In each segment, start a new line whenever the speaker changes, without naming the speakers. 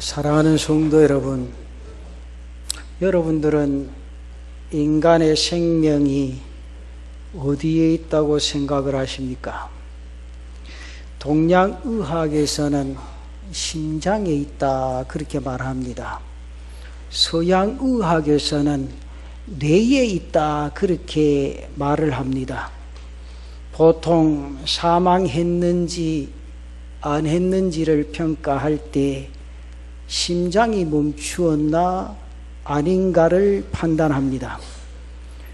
사랑하는 성도 여러분, 여러분들은 인간의 생명이 어디에 있다고 생각을 하십니까? 동양의학에서는 심장에 있다 그렇게 말합니다. 서양의학에서는 뇌에 있다 그렇게 말을 합니다. 보통 사망했는지 안 했는지를 평가할 때 심장이 멈추었나 아닌가를 판단합니다.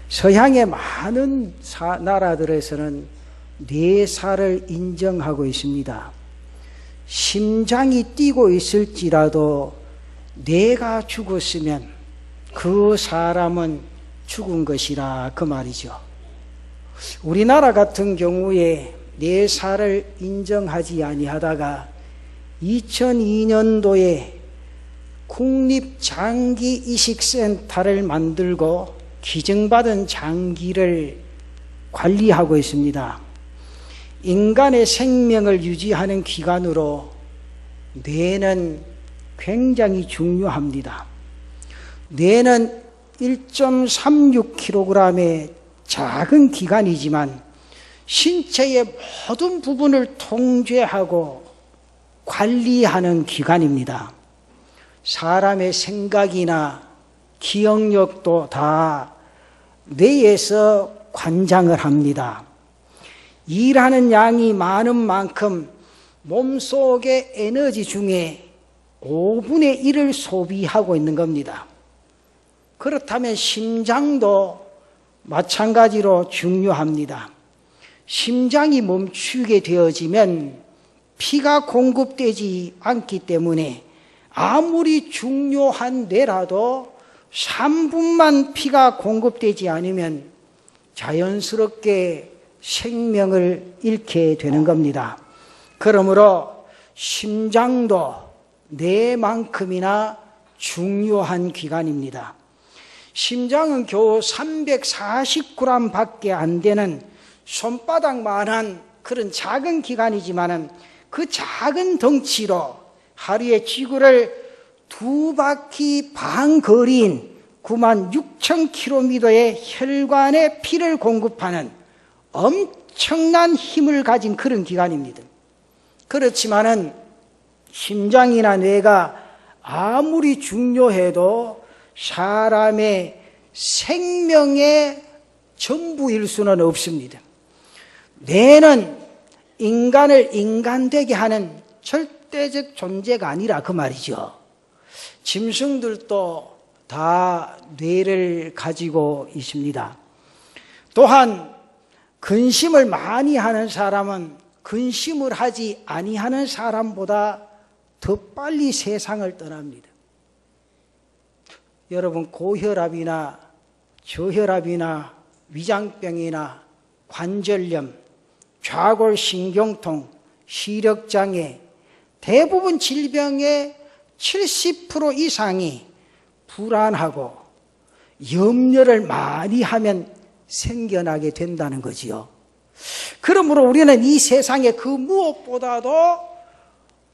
서양의 많은 나라들에서는 뇌사를 인정하고 있습니다. 심장이 뛰고 있을지라도 뇌가 죽었으면 그 사람은 죽은 것이라 그 말이죠. 우리나라 같은 경우에 뇌사를 인정하지 아니하다가 2002년도에 국립장기이식센터를 만들고 기증받은 장기를 관리하고 있습니다. 인간의 생명을 유지하는 기관으로 뇌는 굉장히 중요합니다. 뇌는 1.36kg의 작은 기관이지만 신체의 모든 부분을 통제하고 관리하는 기관입니다. 사람의 생각이나 기억력도 다 뇌에서 관장을 합니다. 일하는 양이 많은 만큼 몸속의 에너지 중에 5분의 1을 소비하고 있는 겁니다. 그렇다면 심장도 마찬가지로 중요합니다. 심장이 멈추게 되어지면 피가 공급되지 않기 때문에 아무리 중요한 뇌라도 3분만 피가 공급되지 않으면 자연스럽게 생명을 잃게 되는 겁니다. 그러므로 심장도 뇌만큼이나 중요한 기관입니다. 심장은 겨우 340g 밖에 안 되는 손바닥만한 그런 작은 기관이지만 그 작은 덩치로 하루에 지구를 2바퀴 반 거리인 96,000km의 혈관에 피를 공급하는 엄청난 힘을 가진 그런 기관입니다. 그렇지만은 심장이나 뇌가 아무리 중요해도 사람의 생명의 전부일 수는 없습니다. 뇌는 인간을 인간되게 하는 절대적 존재가 아니라 그 말이죠. 짐승들도 다 뇌를 가지고 있습니다. 또한 근심을 많이 하는 사람은 근심을 하지 아니하는 사람보다 더 빨리 세상을 떠납니다. 여러분, 고혈압이나 저혈압이나 위장병이나 관절염, 좌골신경통, 시력장애, 대부분 질병의 70% 이상이 불안하고 염려를 많이 하면 생겨나게 된다는 거지요. 그러므로 우리는 이 세상에 그 무엇보다도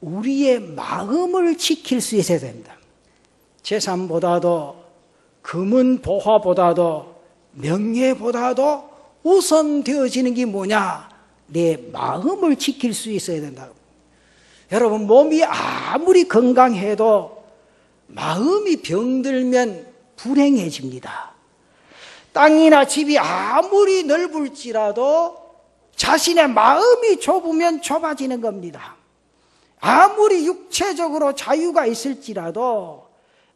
우리의 마음을 지킬 수 있어야 됩니다. 재산보다도 금은 보화보다도 명예보다도 우선되어지는 게 뭐냐? 내 마음을 지킬 수 있어야 된다. 여러분, 몸이 아무리 건강해도 마음이 병들면 불행해집니다. 땅이나 집이 아무리 넓을지라도 자신의 마음이 좁으면 좁아지는 겁니다. 아무리 육체적으로 자유가 있을지라도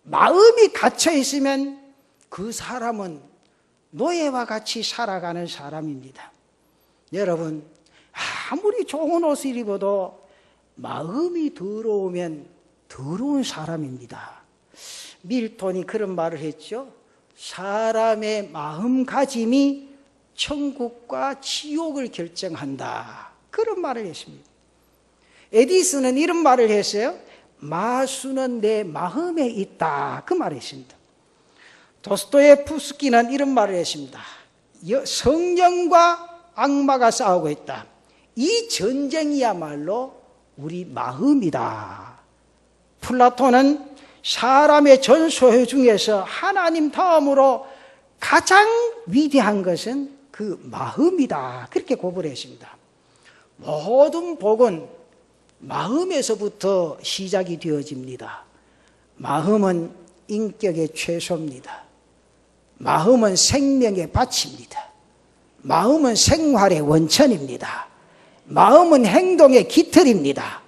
마음이 갇혀 있으면 그 사람은 노예와 같이 살아가는 사람입니다. 여러분, 아무리 좋은 옷을 입어도 마음이 더러우면 더러운 사람입니다. 밀톤이 그런 말을 했죠. 사람의 마음가짐이 천국과 지옥을 결정한다. 그런 말을 했습니다. 에디슨은 이런 말을 했어요. 마수는 내 마음에 있다. 그 말을 했습니다. 도스토예프스키는 이런 말을 했습니다. 성령과 악마가 싸우고 있다. 이 전쟁이야말로 우리 마음이다. 플라톤은 사람의 전 소유 중에서 하나님 다음으로 가장 위대한 것은 그 마음이다. 그렇게 고백했습니다. 모든 복은 마음에서부터 시작이 되어집니다. 마음은 인격의 최소입니다. 마음은 생명의 밭입니다. 마음은 생활의 원천입니다. 마음은 행동의 깃털입니다.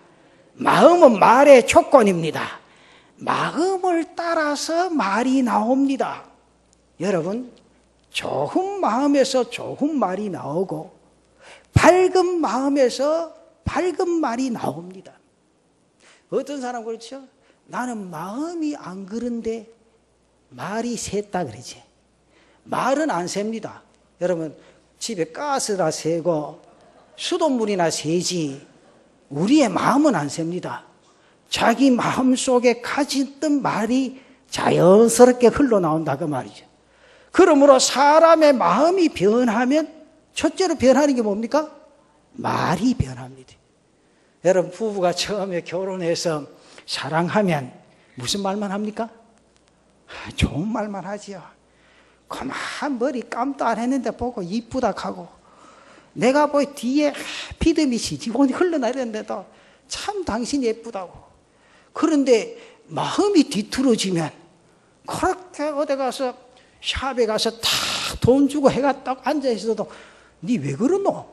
마음은 말의 조건입니다. 마음을 따라서 말이 나옵니다. 여러분, 좋은 마음에서 좋은 말이 나오고 밝은 마음에서 밝은 말이 나옵니다. 어떤 사람 그렇죠? 나는 마음이 안 그런데 말이 샜다 그러지. 말은 안 셉니다. 여러분, 집에 가스나 새고 수돗물이나 새지 우리의 마음은 안 셉니다. 자기 마음속에 가졌던 말이 자연스럽게 흘러나온다 그 말이죠. 그러므로 사람의 마음이 변하면 첫째로 변하는 게 뭡니까? 말이 변합니다. 여러분, 부부가 처음에 결혼해서 사랑하면 무슨 말만 합니까? 좋은 말만 하지요. 그만 머리 감도 안 했는데 보고 이쁘다 하고, 내가 뭐 뒤에 피드미 지지본이 흘러나렸는데도 참 당신 예쁘다고. 그런데 마음이 뒤틀어지면 그렇게 어디 가서 샵에 가서 다 돈 주고 해가 딱 앉아있어도 니 왜 그러노?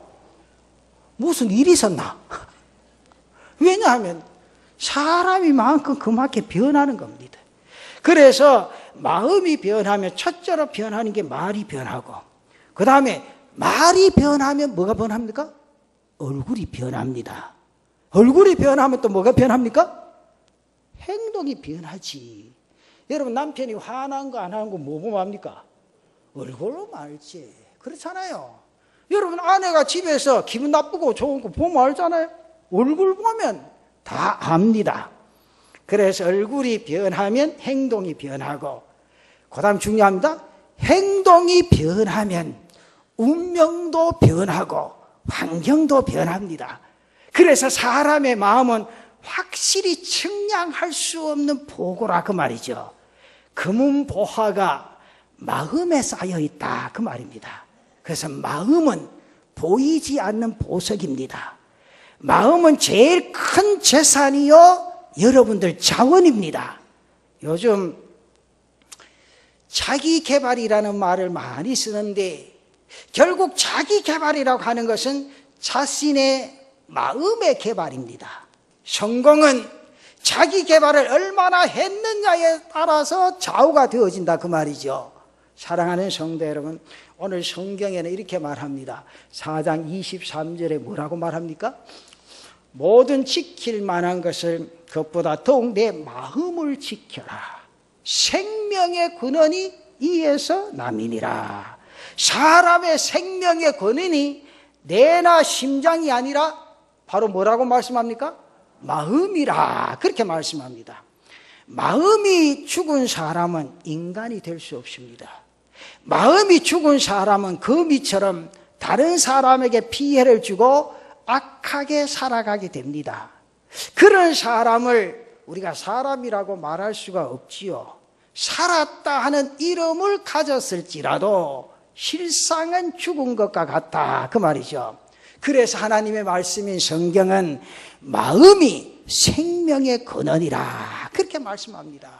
무슨 일이 있었나? 왜냐하면 사람이 마음껏 그만큼 변하는 겁니다. 그래서 마음이 변하면 첫째로 변하는 게 말이 변하고, 그 다음에 말이 변하면 뭐가 변합니까? 얼굴이 변합니다. 얼굴이 변하면 또 뭐가 변합니까? 행동이 변하지. 여러분, 남편이 화난 거 안 하는 거 뭐 보면 합니까? 얼굴로 말지. 그렇잖아요. 여러분, 아내가 집에서 기분 나쁘고 좋은 거 보면 알잖아요. 얼굴 보면 다 압니다. 그래서 얼굴이 변하면 행동이 변하고, 그 다음 중요합니다. 행동이 변하면 운명도 변하고 환경도 변합니다. 그래서 사람의 마음은 확실히 측량할 수 없는 보고라 그 말이죠. 금은보화가 마음에 쌓여 있다 그 말입니다. 그래서 마음은 보이지 않는 보석입니다. 마음은 제일 큰 재산이요, 여러분들 자원입니다. 요즘 자기 개발이라는 말을 많이 쓰는데, 결국 자기 개발이라고 하는 것은 자신의 마음의 개발입니다. 성공은 자기 개발을 얼마나 했느냐에 따라서 좌우가 되어진다 그 말이죠. 사랑하는 성도 여러분, 오늘 성경에는 이렇게 말합니다. 4장 23절에 뭐라고 말합니까? 모든 지킬 만한 것을 그것보다 더욱 내 마음을 지켜라. 생명의 근원이 이에서 남이니라. 사람의 생명의 근원이 뇌나 심장이 아니라 바로 뭐라고 말씀합니까? 마음이라. 그렇게 말씀합니다. 마음이 죽은 사람은 인간이 될 수 없습니다. 마음이 죽은 사람은 거미처럼 다른 사람에게 피해를 주고 악하게 살아가게 됩니다. 그런 사람을 우리가 사람이라고 말할 수가 없지요. 살았다 하는 이름을 가졌을지라도 실상은 죽은 것과 같다 그 말이죠. 그래서 하나님의 말씀인 성경은 마음이 생명의 근원이라 그렇게 말씀합니다.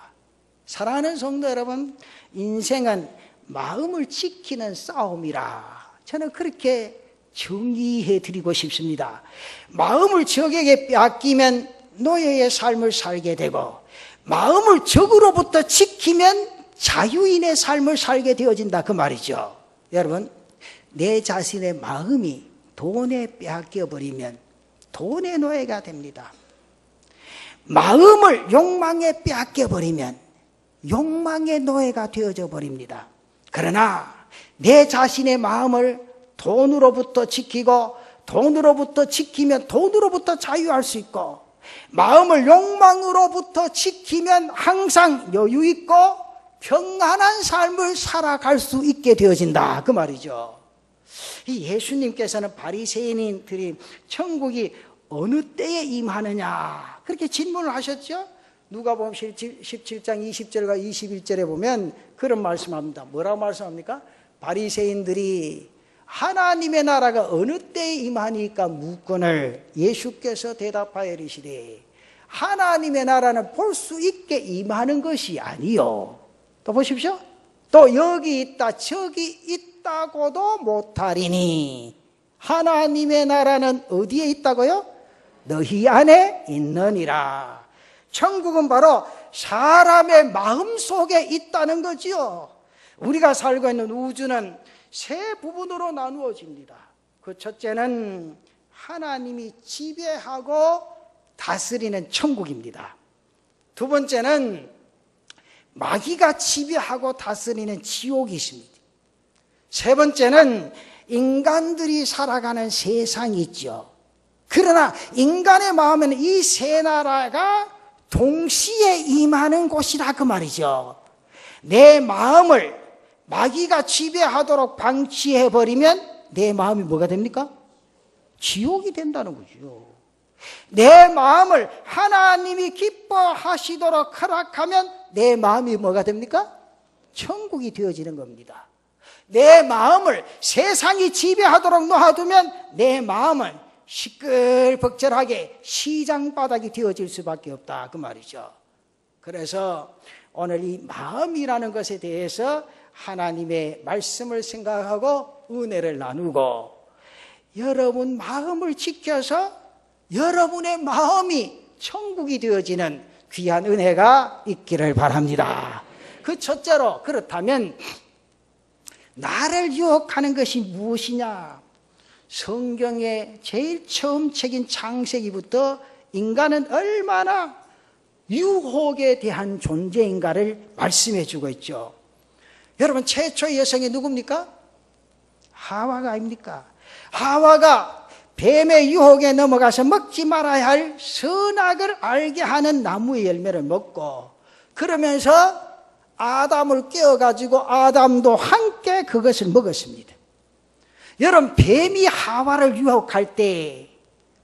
사랑하는 성도 여러분, 인생은 마음을 지키는 싸움이라 저는 그렇게 정의해 드리고 싶습니다. 마음을 적에게 빼앗기면 노예의 삶을 살게 되고, 마음을 적으로부터 지키면 자유인의 삶을 살게 되어진다 그 말이죠. 여러분, 내 자신의 마음이 돈에 빼앗겨 버리면 돈의 노예가 됩니다. 마음을 욕망에 빼앗겨 버리면 욕망의 노예가 되어져 버립니다. 그러나 내 자신의 마음을 돈으로부터 지키고, 돈으로부터 지키면 돈으로부터 자유할 수 있고, 마음을 욕망으로부터 지키면 항상 여유 있고 평안한 삶을 살아갈 수 있게 되어진다 그 말이죠. 이 예수님께서는 바리새인들이 천국이 어느 때에 임하느냐 그렇게 질문을 하셨죠. 누가복음 17장 20절과 21절에 보면 그런 말씀합니다. 뭐라고 말씀합니까? 바리새인들이 하나님의 나라가 어느 때에 임하니까 묻거늘 예수께서 대답하여 이르시되 하나님의 나라는 볼 수 있게 임하는 것이 아니요. 또 보십시오. 또 여기 있다 저기 있다고도 못하리니 하나님의 나라는 어디에 있다고요? 너희 안에 있느니라. 천국은 바로 사람의 마음속에 있다는 거지요. 우리가 살고 있는 우주는 세 부분으로 나누어집니다. 그 첫째는 하나님이 지배하고 다스리는 천국입니다. 두 번째는 마귀가 지배하고 다스리는 지옥이 있습니다. 세 번째는 인간들이 살아가는 세상이 있죠. 그러나 인간의 마음에는 이 세 나라가 동시에 임하는 곳이라 그 말이죠. 내 마음을 마귀가 지배하도록 방치해버리면 내 마음이 뭐가 됩니까? 지옥이 된다는 거죠. 내 마음을 하나님이 기뻐하시도록 허락하면 내 마음이 뭐가 됩니까? 천국이 되어지는 겁니다. 내 마음을 세상이 지배하도록 놓아두면 내 마음은 시끌벅적하게 시장바닥이 되어질 수밖에 없다 그 말이죠. 그래서 오늘 이 마음이라는 것에 대해서 하나님의 말씀을 생각하고 은혜를 나누고 여러분 마음을 지켜서 여러분의 마음이 천국이 되어지는 귀한 은혜가 있기를 바랍니다. 그 첫째로 그렇다면 나를 유혹하는 것이 무엇이냐? 성경의 제일 처음 책인 창세기부터 인간은 얼마나 유혹에 대한 존재인가를 말씀해 주고 있죠. 여러분 최초의 여성이 누굽니까? 하와가 아닙니까? 하와가 뱀의 유혹에 넘어가서 먹지 말아야 할 선악을 알게 하는 나무의 열매를 먹고 그러면서 아담을 깨워가지고 아담도 함께 그것을 먹었습니다. 여러분 뱀이 하와를 유혹할 때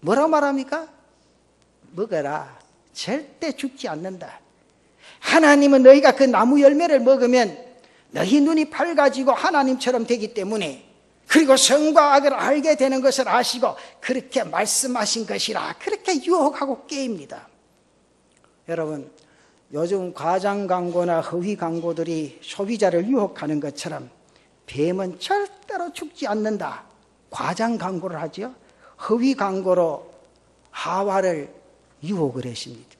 뭐라고 말합니까? 먹어라. 절대 죽지 않는다. 하나님은 너희가 그 나무 열매를 먹으면 너희 눈이 밝아지고 하나님처럼 되기 때문에 그리고 선과 악을 알게 되는 것을 아시고 그렇게 말씀하신 것이라 그렇게 유혹하고 깨입니다. 여러분 요즘 과장 광고나 허위 광고들이 소비자를 유혹하는 것처럼 뱀은 절대로 죽지 않는다. 과장 광고를 하죠. 허위 광고로 하와를 유혹을 했습니다.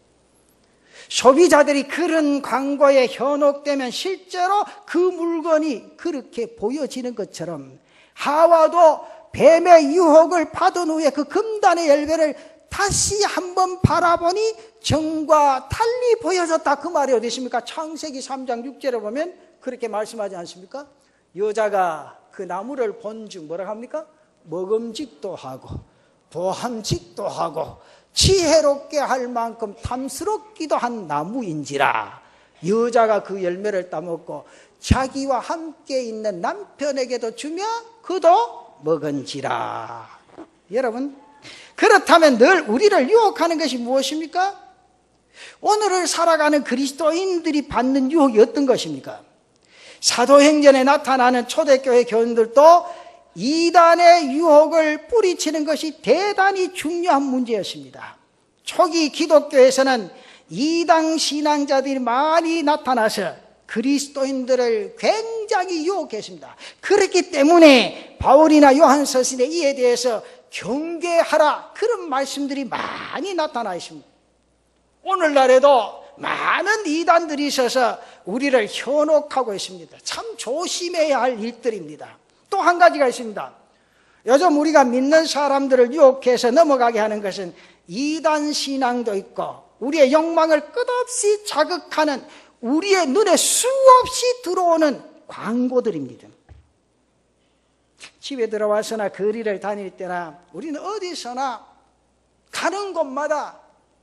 소비자들이 그런 광고에 현혹되면 실제로 그 물건이 그렇게 보여지는 것처럼 하와도 뱀의 유혹을 받은 후에 그 금단의 열매를 다시 한번 바라보니 정과 달리 보여졌다. 그 말이 어디 있습니까? 창세기 3장 6절에 보면 그렇게 말씀하지 않습니까? 여자가 그 나무를 본즉 뭐라고 합니까? 먹음직도 하고 보함직도 하고 지혜롭게 할 만큼 탐스럽기도 한 나무인지라. 여자가 그 열매를 따먹고 자기와 함께 있는 남편에게도 주며 그도 먹은지라. 여러분 그렇다면 늘 우리를 유혹하는 것이 무엇입니까? 오늘을 살아가는 그리스도인들이 받는 유혹이 어떤 것입니까? 사도행전에 나타나는 초대교회 교인들도 이단의 유혹을 뿌리치는 것이 대단히 중요한 문제였습니다. 초기 기독교에서는 이단 신앙자들이 많이 나타나서 그리스도인들을 굉장히 유혹했습니다. 그렇기 때문에 바울이나 요한 서신에 이에 대해서 경계하라 그런 말씀들이 많이 나타나 있습니다. 오늘날에도 많은 이단들이 있어서 우리를 현혹하고 있습니다. 참 조심해야 할 일들입니다. 또 한 가지가 있습니다. 요즘 우리가 믿는 사람들을 유혹해서 넘어가게 하는 것은 이단 신앙도 있고 우리의 욕망을 끝없이 자극하는 우리의 눈에 수없이 들어오는 광고들입니다. 집에 들어와서나 거리를 다닐 때나 우리는 어디서나 가는 곳마다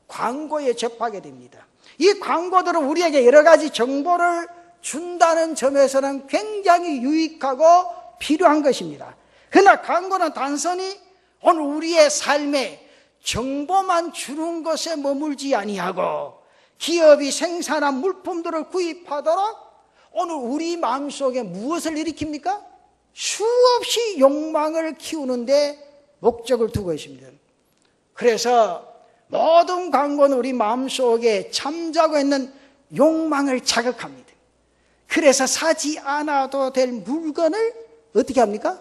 광고에 접하게 됩니다. 이 광고들은 우리에게 여러 가지 정보를 준다는 점에서는 굉장히 유익하고 필요한 것입니다. 그러나 광고는 단순히 오늘 우리의 삶에 정보만 주는 것에 머물지 아니하고 기업이 생산한 물품들을 구입하도록 오늘 우리 마음속에 무엇을 일으킵니까? 수없이 욕망을 키우는데 목적을 두고 있습니다. 그래서 모든 광고는 우리 마음속에 잠자고 있는 욕망을 자극합니다. 그래서 사지 않아도 될 물건을 어떻게 합니까?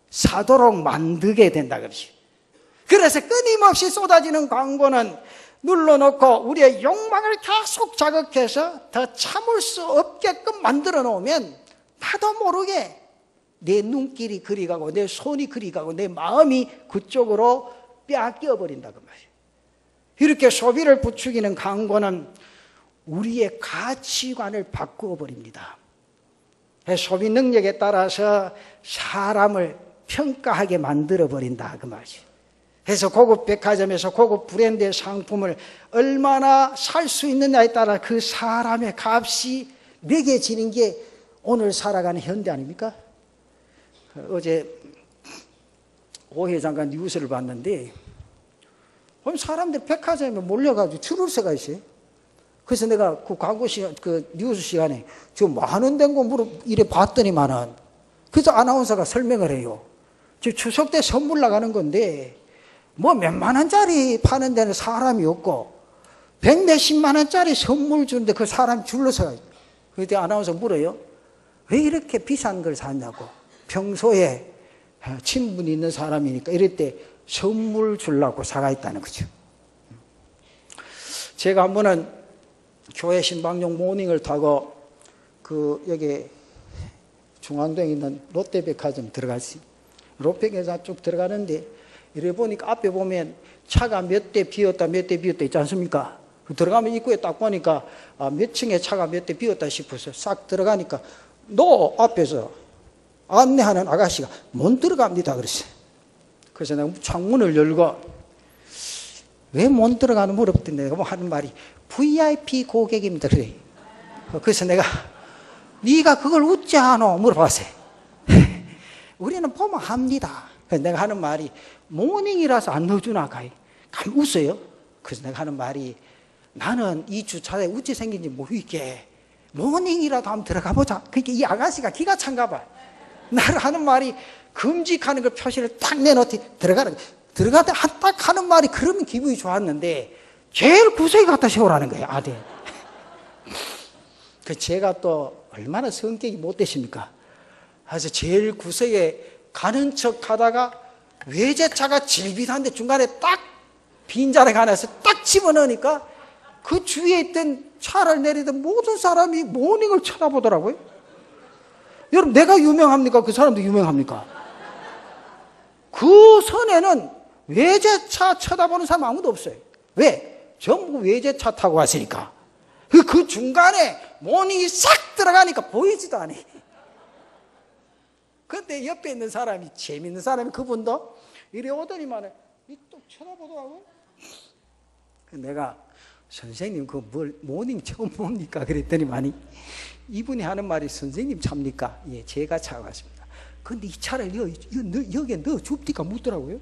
사도록 만들게 된다 그러죠. 그래서 끊임없이 쏟아지는 광고는 눌러놓고 우리의 욕망을 계속 자극해서 더 참을 수 없게끔 만들어 놓으면 나도 모르게 내 눈길이 그리 가고 내 손이 그리 가고 내 마음이 그쪽으로 빼앗겨 버린다 그 말이에요. 이렇게 소비를 부추기는 광고는 우리의 가치관을 바꾸어 버립니다. 소비 능력에 따라서 사람을 평가하게 만들어 버린다 그 말이에요. 그래서 고급 백화점에서 고급 브랜드의 상품을 얼마나 살 수 있느냐에 따라 그 사람의 값이 매겨지는 게 오늘 살아가는 현대 아닙니까? 어제 오 회장과 뉴스를 봤는데 사람들 백화점에 몰려가지고 줄을 서가 있어요. 그래서 내가 그 광고 시간, 그 뉴스 시간에 지금 뭐 하는 데고 이래 봤더니만은 그래서 아나운서가 설명을 해요. 지금 추석 때 선물 나가는 건데 뭐 몇만 원짜리 파는 데는 사람이 없고 100몇십만 원짜리 선물 주는데 그 사람이 줄로 서가 있어요. 그때 아나운서 물어요. 왜 이렇게 비싼 걸 샀냐고. 평소에 친분이 있는 사람이니까 이럴 때 선물 주려고 사가 있다는 거죠. 제가 한 번은 교회 신방용 모닝을 타고 여기 중앙동에 있는 롯데백화점 들어갔어요. 롯데백화점 쭉 들어가는데 이래 보니까 앞에 보면 차가 몇 대 비었다 몇 대 비었다 있지 않습니까? 들어가면 입구에 딱 보니까 몇 층에 차가 몇 대 비었다 싶어서 싹 들어가니까 너 앞에서 안내하는 아가씨가 못 들어갑니다 그랬어요. 그래서 내가 창문을 열고 왜 못 들어가는 물었더니 내가 뭐 하는 말이 VIP 고객입니다 그래. 그래서 내가 네가 그걸 웃지 않아 물어봤어요. 우리는 보면 합니다. 그래서 내가 하는 말이 모닝이라서 안 넣어주나 가요. 감 웃어요. 그래서 내가 하는 말이 나는 이 주차장에 어찌 생긴지 모르겠게 모닝이라도 한번 들어가 보자. 그러니까 이 아가씨가 기가 찬가 봐. 나를 하는 말이 금직하는 걸 표시를 딱 내놓더니 들어가는 거야. 들어가다 딱 하는 말이 그러면 기분이 좋았는데 제일 구석에 갖다 세우라는 거예요 아들. 그 제가 또 얼마나 성격이 못 되십니까? 그래서 제일 구석에 가는 척 하다가 외제차가 질비한데 중간에 딱 빈자리가 하나 있어 딱 집어넣으니까 그 주위에 있던 차를 내리던 모든 사람이 모닝을 쳐다보더라고요. 여러분 내가 유명합니까? 그 사람도 유명합니까? 그 선에는 외제차 쳐다보는 사람 아무도 없어요. 왜? 전부 외제차 타고 왔으니까. 그 중간에 모닝이 싹 들어가니까 보이지도 않아요. 근데 옆에 있는 사람이 재밌는 사람이 그분도 이래 오더니만 또 쳐다보더라고요. 내가 선생님 그 모닝 처음 봅니까? 그랬더니만이 이분이 하는 말이 선생님 차입니까? 예, 제가 차가 왔습니다. 근데 이 차를 여기에 넣어줍니까? 묻더라고요.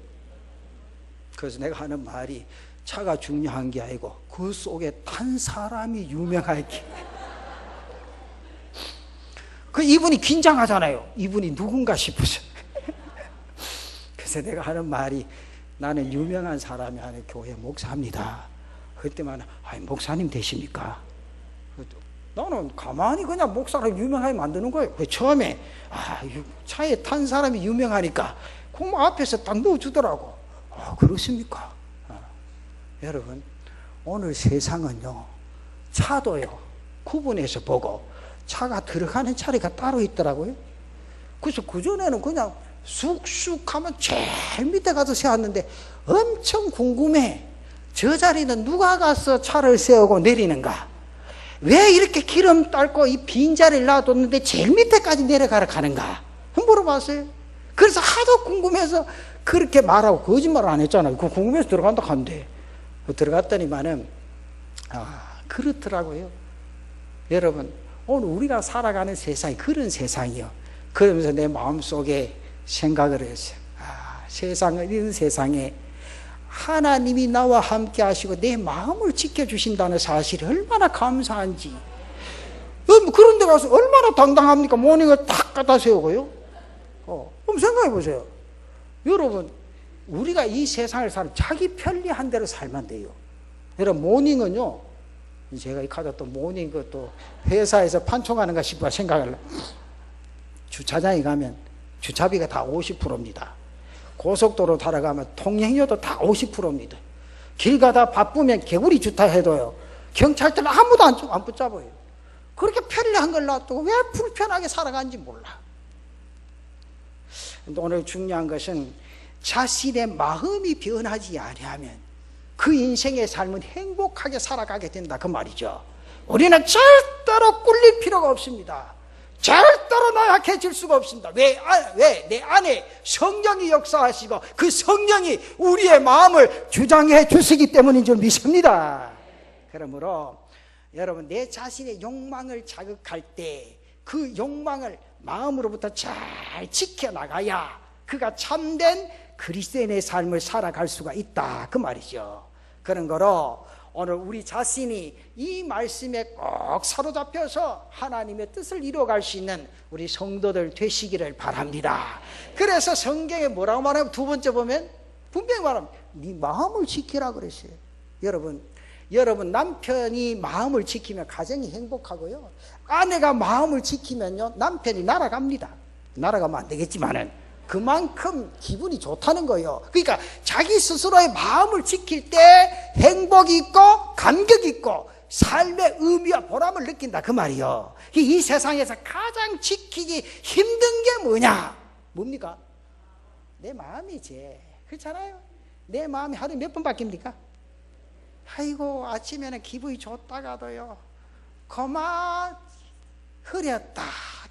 그래서 내가 하는 말이 차가 중요한 게 아니고 그 속에 탄 사람이 유명하게. 그 이분이 긴장하잖아요. 이분이 누군가 싶어서. 그래서 내가 하는 말이 나는 유명한 사람이 아닌 교회 목사입니다. 그때만 목사님 되십니까? 나는 가만히 그냥 목사를 유명하게 만드는 거예요. 처음에 차에 탄 사람이 유명하니까 그 앞에서 딱 넣어주더라고. 그렇습니까? 여러분 오늘 세상은요 차도요 구분해서 보고 차가 들어가는 자리가 따로 있더라고요. 그래서 그전에는 그냥 쑥쑥 하면 제일 밑에 가서 세웠는데 엄청 궁금해. 저 자리는 누가 가서 차를 세우고 내리는가? 왜 이렇게 기름 닦고 이 빈자리를 놔뒀는데 제일 밑에까지 내려가러 가는가? 물어봤어요. 그래서 하도 궁금해서 그렇게 말하고 거짓말을 안 했잖아요. 그 궁금해서 들어간다 한대. 들어갔더니만은 그렇더라고요. 여러분 오늘 우리가 살아가는 세상이 그런 세상이요. 그러면서 내 마음속에 생각을 했어요. 세상은 이런 세상에 하나님이 나와 함께 하시고 내 마음을 지켜주신다는 사실이 얼마나 감사한지. 그런 데 가서 얼마나 당당합니까? 모닝을 딱 갖다 세우고요. 그럼 생각해 보세요. 여러분, 우리가 이 세상을 사는 자기 편리한 대로 살면 돼요. 여러분, 모닝은요, 제가 이 카드 또 모닝 그또 회사에서 판촉하는가 싶어 생각할래. 주차장에 가면 주차비가 다 50%입니다. 고속도로 타러가면 통행료도 다 50%입니다. 길 가다 바쁘면 개구리 주차해도요, 경찰들은 아무도 안 붙잡아요. 그렇게 편리한 걸 놔두고 왜 불편하게 살아가는지 몰라. 오늘 중요한 것은 자신의 마음이 변하지 아니하면 그 인생의 삶은 행복하게 살아가게 된다, 그 말이죠. 우리는 절대로 꿀릴 필요가 없습니다. 절대로 나약해질 수가 없습니다. 왜? 내 안에 성령이 역사하시고 그 성령이 우리의 마음을 주장해 주시기 때문인 줄 믿습니다. 그러므로 여러분, 내 자신의 욕망을 자극할 때 그 욕망을 마음으로부터 잘 지켜나가야 그가 참된 그리스도인의 삶을 살아갈 수가 있다, 그 말이죠. 그런 거로 오늘 우리 자신이 이 말씀에 꼭 사로잡혀서 하나님의 뜻을 이루어갈 수 있는 우리 성도들 되시기를 바랍니다. 그래서 성경에 뭐라고 말하면, 두 번째 보면 분명히 말합니다. 네 마음을 지키라 그랬어요. 여러분 남편이 마음을 지키면 가정이 행복하고요, 아내가 마음을 지키면요 남편이 날아갑니다. 날아가면 안 되겠지만은 그만큼 기분이 좋다는 거예요. 그러니까 자기 스스로의 마음을 지킬 때 행복이 있고 감격이 있고 삶의 의미와 보람을 느낀다, 그 말이요. 이 세상에서 가장 지키기 힘든 게 뭐냐? 뭡니까? 내 마음이지. 그렇잖아요. 내 마음이 하루에 몇 번 바뀝니까? 아이고, 아침에는 기분이 좋다가도요, 그만 흐렸다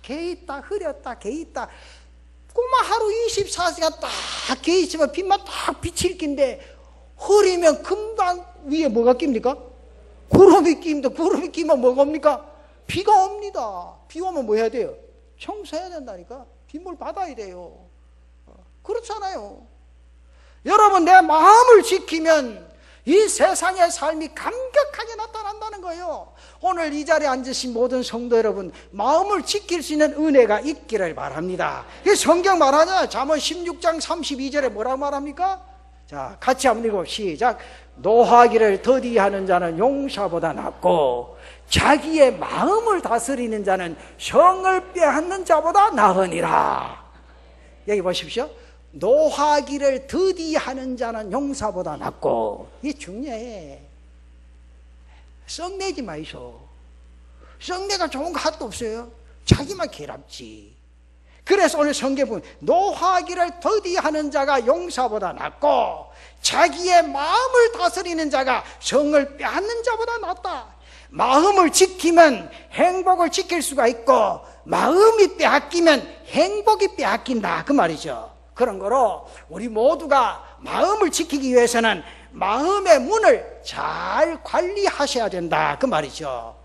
개있다 흐렸다 개있다, 꼬마 하루 24시간 딱 개있으면 빛만 딱 비칠 낀데, 흐리면 금방 위에 뭐가 낍니까? 구름이 낍니다. 구름이 끼면 뭐가 옵니까? 비가 옵니다. 비 오면 뭐 해야 돼요? 청소해야 된다니까. 빗물 받아야 돼요. 그렇잖아요. 여러분, 내 마음을 지키면 이 세상의 삶이 감격하게 나타난다는 거예요. 오늘 이 자리에 앉으신 모든 성도 여러분, 마음을 지킬 수 있는 은혜가 있기를 바랍니다. 성경 말하잖아요. 잠언 16장 32절에 뭐라고 말합니까? 자, 같이 한번 읽어. 시작. 노하기를 더디하는 자는 용사보다 낫고 자기의 마음을 다스리는 자는 성을 빼앗는 자보다 나으니라. 여기 보십시오. 노하기를 더디하는 자는 용사보다 낫고. 이게 중요해. 썩내지 마이소. 썩내가 좋은 거 하나도 없어요. 자기만 괴롭지. 그래서 오늘 성경 보면 노하기를 더디하는 자가 용사보다 낫고 자기의 마음을 다스리는 자가 성을 빼앗는 자보다 낫다. 마음을 지키면 행복을 지킬 수가 있고 마음이 빼앗기면 행복이 빼앗긴다, 그 말이죠. 그런 거로 우리 모두가 마음을 지키기 위해서는 마음의 문을 잘 관리하셔야 된다, 그 말이죠.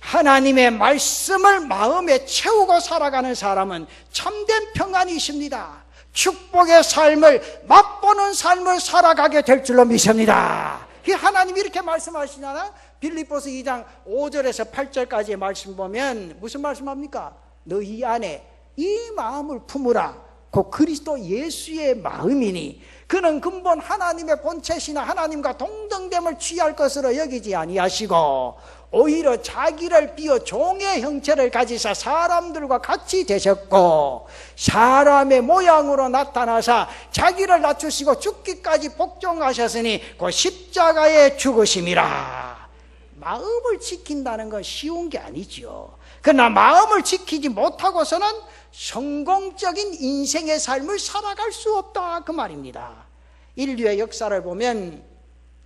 하나님의 말씀을 마음에 채우고 살아가는 사람은 참된 평안이 있습니다. 축복의 삶을 맛보는 삶을 살아가게 될 줄로 믿습니다. 하나님이 이렇게 말씀하시잖아요. 빌립보서 2장 5절에서 8절까지의 말씀 보면 무슨 말씀합니까? 너희 안에 이 마음을 품으라. 곧 그리스도 예수의 마음이니 그는 근본 하나님의 본체시나 하나님과 동등됨을 취할 것으로 여기지 아니하시고 오히려 자기를 비워 종의 형체를 가지사 사람들과 같이 되셨고 사람의 모양으로 나타나사 자기를 낮추시고 죽기까지 복종하셨으니 곧 십자가에 죽으심이라. 마음을 지킨다는 건 쉬운 게 아니죠. 그러나 마음을 지키지 못하고서는 성공적인 인생의 삶을 살아갈 수 없다, 그 말입니다. 인류의 역사를 보면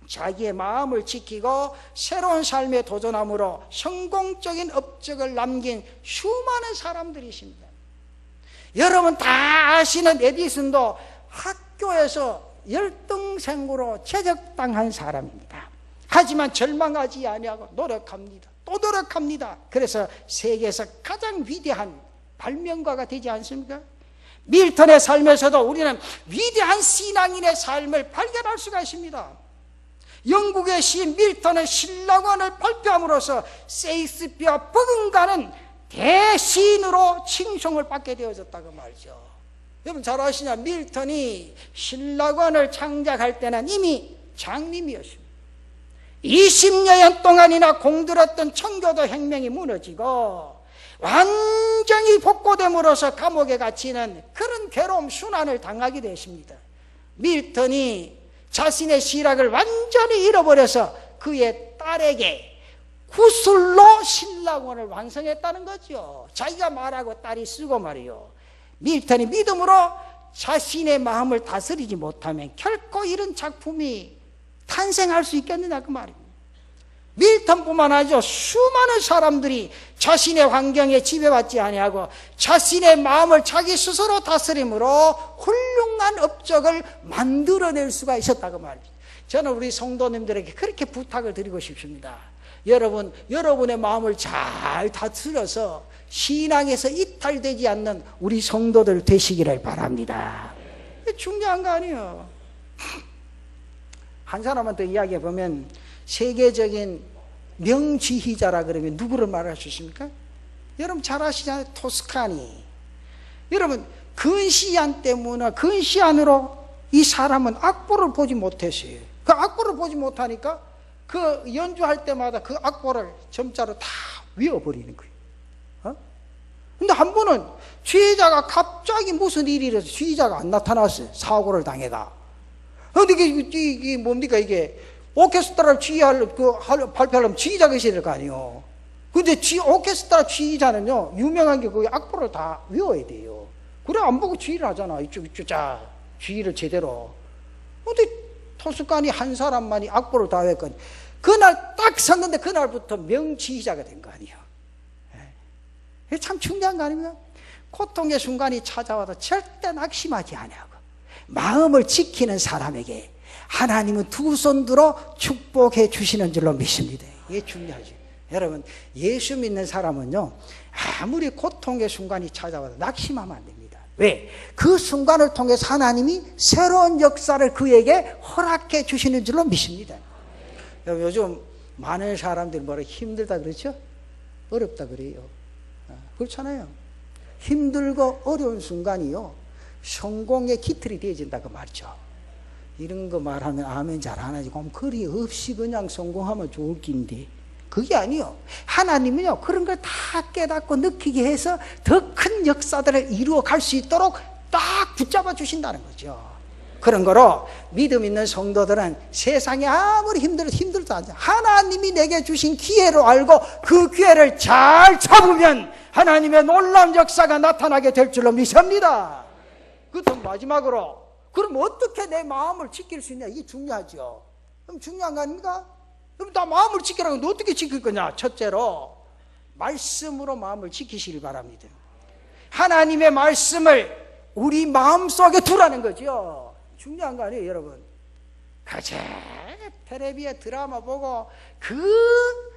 자기의 마음을 지키고 새로운 삶에 도전함으로 성공적인 업적을 남긴 수많은 사람들이 있습니다. 여러분 다 아시는 에디슨도 학교에서 열등생으로 제적당한 사람입니다. 하지만 절망하지 아니하고 노력합니다. 또 노력합니다. 그래서 세계에서 가장 위대한 발명가가 되지 않습니까? 밀턴의 삶에서도 우리는 위대한 신앙인의 삶을 발견할 수가 있습니다. 영국의 시인 밀턴은 신라관을 발표함으로써 셰익스피어 버금가는 대시인으로 칭송을 받게 되어졌다고 말이죠. 여러분 잘 아시냐? 밀턴이 신라관을 창작할 때는 이미 장님이었습니다. 20여 년 동안이나 공들였던 청교도 혁명이 무너지고 완전히 복고됨으로써 감옥에 갇히는 그런 괴로움 순환을 당하게 되었습니다. 밀턴이 자신의 시락을 완전히 잃어버려서 그의 딸에게 구슬로 신라관을 완성했다는 거죠. 자기가 말하고 딸이 쓰고 말이요. 밀턴이 믿음으로 자신의 마음을 다스리지 못하면 결코 이런 작품이 탄생할 수 있겠느냐 그 말입니다. 밀턴뿐만 아니죠. 수많은 사람들이 자신의 환경에 지배받지 아니하고 자신의 마음을 자기 스스로 다스림으로 훌륭한 업적을 만들어낼 수가 있었다고 말입니다. 저는 우리 성도님들에게 그렇게 부탁을 드리고 싶습니다. 여러분, 여러분의 마음을 잘 다스려서 신앙에서 이탈되지 않는 우리 성도들 되시기를 바랍니다. 중요한 거 아니에요. 한 사람한테 이야기해 보면 세계적인 명지휘자라 그러면 누구를 말할 수 있습니까? 여러분 잘 아시잖아요. 토스카니. 여러분 근시안 때문에 근시안으로 이 사람은 악보를 보지 못했어요. 그 악보를 보지 못하니까 그 연주할 때마다 그 악보를 점자로 다 외워버리는 거예요. 근데 한 번은 지휘자가 갑자기 무슨 일이 일어서 지휘자가 안 나타났어요. 사고를 당해가. 근데 이게 뭡니까 이게 오케스트라를 발표하려면 지휘자가 있어야 될 거 아니에요. 근데 오케스트라 지휘자는요 유명한 게 그 악보를 다 외워야 돼요. 그래 안 보고 지휘를 하잖아. 이쪽 자 지휘를 제대로. 근데 토스카니 한 사람만이 악보를 다 외웠거든요. 그날 딱 섰는데 그날부터 명지휘자가 된 거 아니에요. 이게 참 중요한 거 아닙니까? 고통의 순간이 찾아와도 절대 낙심하지 아니하고 마음을 지키는 사람에게 하나님은 두 손 들어 축복해 주시는 줄로 믿습니다. 이게 중요하죠. 여러분 예수 믿는 사람은요 아무리 고통의 순간이 찾아와도 낙심하면 안 됩니다. 왜? 그 순간을 통해서 하나님이 새로운 역사를 그에게 허락해 주시는 줄로 믿습니다. 요즘 많은 사람들이 뭐라 힘들다 그러죠? 어렵다 그래요. 그렇잖아요. 힘들고 어려운 순간이요 성공의 기틀이 되어진다고 말이죠. 이런 거 말하면 아멘 잘 안 하지. 그럼 그리 없이 그냥 성공하면 좋을 낀데 그게 아니요. 하나님은요 그런 걸 다 깨닫고 느끼게 해서 더 큰 역사들을 이루어 갈 수 있도록 딱 붙잡아 주신다는 거죠. 그런 거로 믿음 있는 성도들은 세상에 아무리 힘들어도 안 돼. 하나님이 내게 주신 기회로 알고 그 기회를 잘 잡으면 하나님의 놀라운 역사가 나타나게 될 줄로 믿습니다. 그것도 마지막으로 그럼 어떻게 내 마음을 지킬 수 있냐? 이게 중요하죠. 그럼 중요한 거 아닙니까? 그럼 나 마음을 지키라고 너 어떻게 지킬 거냐? 첫째로 말씀으로 마음을 지키시길 바랍니다. 하나님의 말씀을 우리 마음속에 두라는 거죠. 중요한 거 아니에요, 여러분? 그제 텔레비에 드라마 보고 그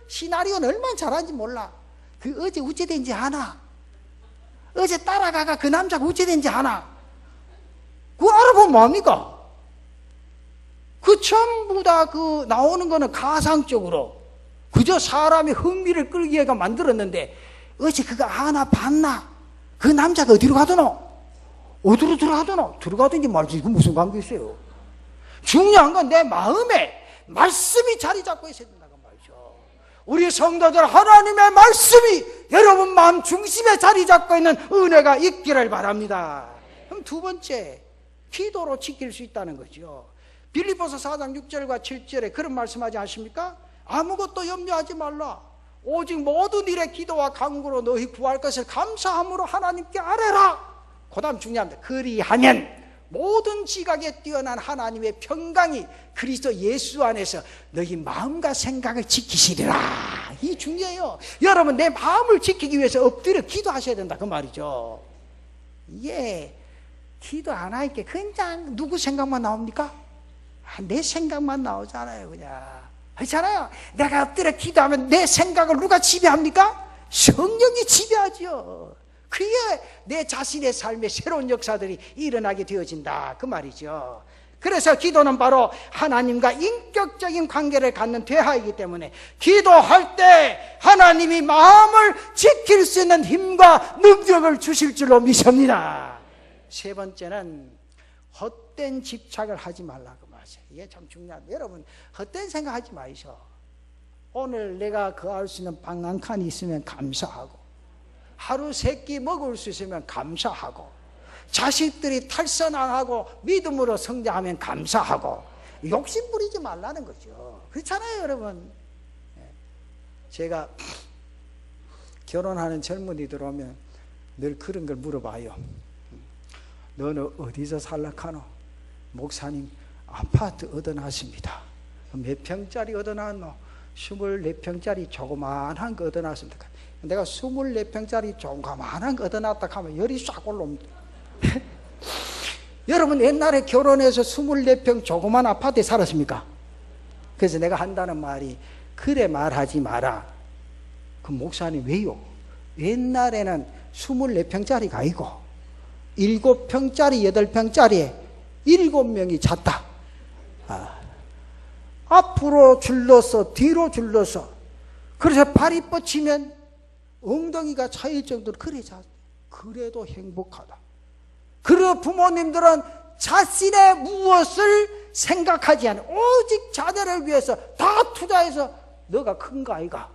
시나리오는 얼마나 잘하는지 몰라. 그 어제 어찌 된지 아나? 어제 따라가가 그 남자가 어찌 된지 아나? 그거 알아보면 뭐합니까? 그 전부 다 그 나오는 거는 가상적으로 그저 사람의 흥미를 끌기 위해서 만들었는데 어제 그거 아나 봤나? 그 남자가 어디로 가더노? 어디로 들어가더노? 들어가든지 말지 이거 무슨 관계 있어요? 중요한 건 내 마음에 말씀이 자리 잡고 있어야 된다고 말이죠. 우리 성도들 하나님의 말씀이 여러분 마음 중심에 자리 잡고 있는 은혜가 있기를 바랍니다. 그럼 두 번째 기도로 지킬 수 있다는 거죠. 빌립보서 4장 6절과 7절에 그런 말씀하지 않습니까? 아무것도 염려하지 말라. 오직 모든 일에 기도와 간구로 너희 구할 것을 감사함으로 하나님께 아뢰라. 그 다음 중요합니다. 그리하면 모든 지각에 뛰어난 하나님의 평강이 그리스도 예수 안에서 너희 마음과 생각을 지키시리라. 이 중요해요. 여러분 내 마음을 지키기 위해서 엎드려 기도하셔야 된다 그 말이죠. 이게 기도 안 하니까 그냥 누구 생각만 나옵니까? 내 생각만 나오잖아요. 그냥 그렇잖아요. 내가 엎드려 기도하면 내 생각을 누가 지배합니까? 성령이 지배하죠. 그래야 내 자신의 삶에 새로운 역사들이 일어나게 되어진다 그 말이죠. 그래서 기도는 바로 하나님과 인격적인 관계를 갖는 대화이기 때문에 기도할 때 하나님이 마음을 지킬 수 있는 힘과 능력을 주실 줄로 믿습니다. 세 번째는 헛된 집착을 하지 말라고 말이죠. 이게 참 중요합니다. 여러분 헛된 생각하지 마이소. 오늘 내가 거할 수 있는 방 한 칸이 있으면 감사하고, 하루 세 끼 먹을 수 있으면 감사하고, 자식들이 탈선하고 믿음으로 성장하면 감사하고, 욕심 부리지 말라는 거죠. 그렇잖아요 여러분. 제가 결혼하는 젊은이들 오면 늘 그런 걸 물어봐요. 너는 어디서 살락하노? 목사님 아파트 얻어놨습니다. 몇 평짜리 얻어놨노? 24평짜리 조그만한 거 얻어놨습니다. 내가 24평짜리 조그만한 거 얻어놨다 하면 열이 싹 올라옵니다. 여러분 옛날에 결혼해서 24평 조그만 아파트에 살았습니까? 그래서 내가 한다는 말이, 그래 말하지 마라. 그 목사님 왜요? 옛날에는 24평짜리가 아니고 7평짜리 8평짜리에 7명이 잤다. 앞으로 줄러서 뒤로 줄러서, 그래서 발이 뻗치면 엉덩이가 차일 정도로 그래 잤다. 그래도 행복하다. 그리고 부모님들은 자신의 무엇을 생각하지 않아 오직 자녀를 위해서 다 투자해서 너가 큰 거 아이가?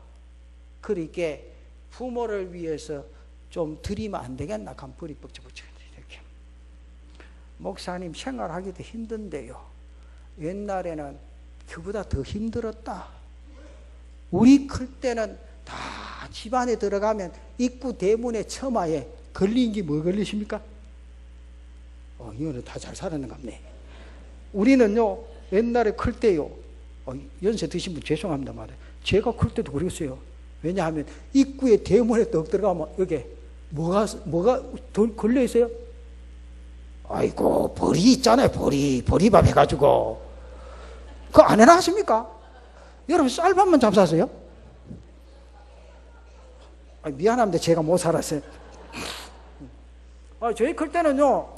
그러니까 부모를 위해서 좀 드리면 안 되겠나? 간불이 뻑적뻑적 이렇게. 목사님 생활하기도 힘든데요. 옛날에는 그보다 더 힘들었다. 우리 클 때는 다 집안에 들어가면 입구 대문에 처마에 걸린 게 뭐 걸리십니까? 이거는 다 잘 살았는가 보네. 우리는요 옛날에 클 때요, 연세 드신 분 죄송합니다 말해, 제가 클 때도 그랬어요. 왜냐하면 입구에 대문에 떡 들어가면 여기 뭐가 걸려 있어요? 아이고 보리 있잖아요. 보리밥 해가지고 그거 안 해놨습니까? 여러분 쌀밥만 잡사세요? 미안합니다. 제가 못 살았어요. 저희 클 때는요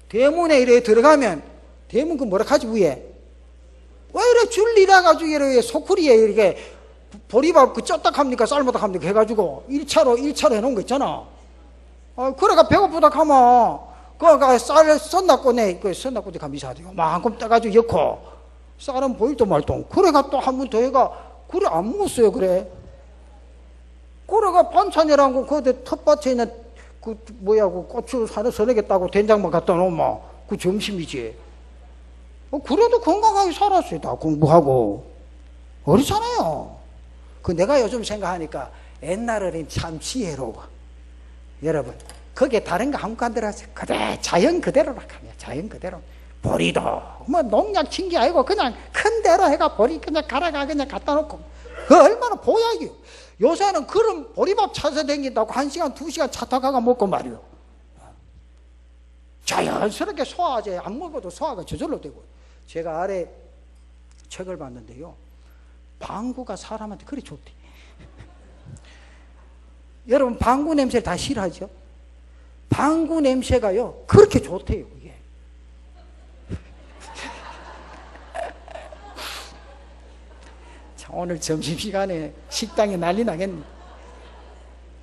대문에 이렇게 들어가면 대문 그 뭐라 하지 위에 왜 이래 줄리라 가지고 이렇게 소쿠리에 이렇게 보리밥 그 쪘다 합니까 삶았다 합니까 해가지고 1차로 해놓은 거 있잖아. 그래가 배고프다 하면 그가 쌀 선납고네, 그 선납고네 가면 이상하대요. 만큼 따가지고 엮고 쌀은 보일도 말도. 그래가 또 한 번 더 해가 그래 안 먹었어요. 그래가 반찬이라고 그 텃밭에 있는 그 고추 사는 서너겠다고 된장만 갖다 놓으면 그 점심이지. 그래도 건강하게 살았어요. 다 공부하고 어리잖아요. 내가 요즘 생각하니까 옛날에는 참 지혜로워. 여러분 거기에 다른 거 아무것도 안 들어갔어요. 그래 자연 그대로라 하면 자연 그대로. 보리도 뭐 농약 친 게 아니고 그냥 큰 대로 해가 보리 그냥 갈아가 그냥 갖다 놓고, 그 얼마나 보약이요. 요새는 그런 보리밥 찾아 다닌다고 1시간 2시간 차 타가가 먹고 말이요. 자연스럽게 소화제 안 먹어도 소화가 저절로 되고. 제가 아래 책을 봤는데요, 방구가 사람한테 그리 좋대. 여러분 방구 냄새를 다 싫어하죠? 방구 냄새가요 그렇게 좋대요. 이게 자, 오늘 점심시간에 식당에 난리 나겠네.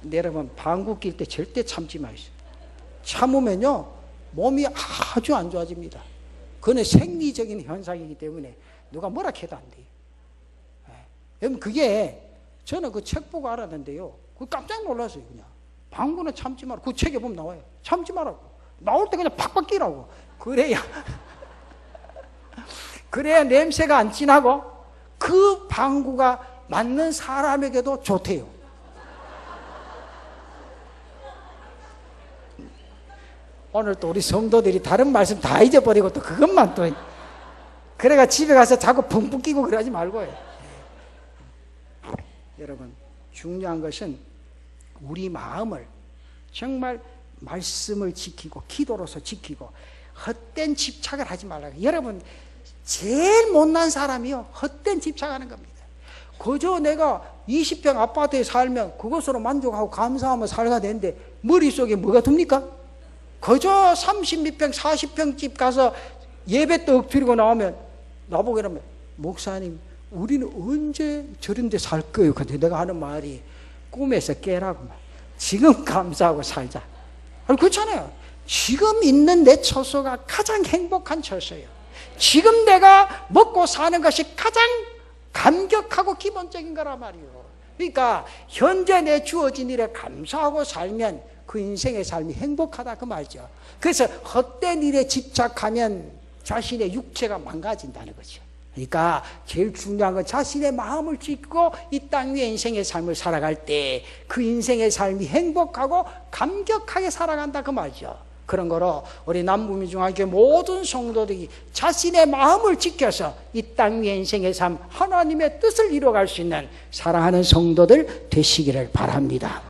근데 여러분 방구 낄 때 절대 참지 마세요. 참으면요 몸이 아주 안 좋아집니다. 그건 생리적인 현상이기 때문에 누가 뭐라 해도 안 돼요. 여러분 그게 저는 그 책 보고 알았는데요, 그 깜짝 놀랐어요. 그냥 방구는 참지 마라. 그 책에 보면 나와요. 참지 마라고. 나올 때 그냥 팍팍 끼라고. 그래야 냄새가 안 진하고 그 방구가 맞는 사람에게도 좋대요. 오늘 또 우리 성도들이 다른 말씀 다 잊어버리고 또 그것만 또 그래가 집에 가서 자꾸 펑펑 끼고 그러지 말고요. 여러분 중요한 것은 우리 마음을 정말 말씀을 지키고 기도로서 지키고 헛된 집착을 하지 말라고. 여러분 제일 못난 사람이요 헛된 집착하는 겁니다. 그저 내가 20평 아파트에 살면 그것으로 만족하고 감사하며 살아야 되는데 머릿속에 뭐가 듭니까? 그저 30몇 평, 40평 집 가서 예배 떡 드리고 나오면 나보고 이러면 목사님 우리는 언제 저런 데 살 거예요? 근데 내가 하는 말이 꿈에서 깨라고. 지금 감사하고 살자. 아니, 그렇잖아요. 지금 있는 내 처소가 가장 행복한 처소예요. 지금 내가 먹고 사는 것이 가장 감격하고 기본적인 거란 말이에요. 그러니까 현재 내 주어진 일에 감사하고 살면 그 인생의 삶이 행복하다 그 말이죠. 그래서 헛된 일에 집착하면 자신의 육체가 망가진다는 거죠. 그러니까 제일 중요한 건 자신의 마음을 짓고 이 땅 위에 인생의 삶을 살아갈 때 그 인생의 삶이 행복하고 감격하게 살아간다 그 말이죠. 그런 거로 우리 남부민중학교 모든 성도들이 자신의 마음을 지켜서 이 땅 위에 인생의 삶 하나님의 뜻을 이뤄갈 수 있는 사랑하는 성도들 되시기를 바랍니다.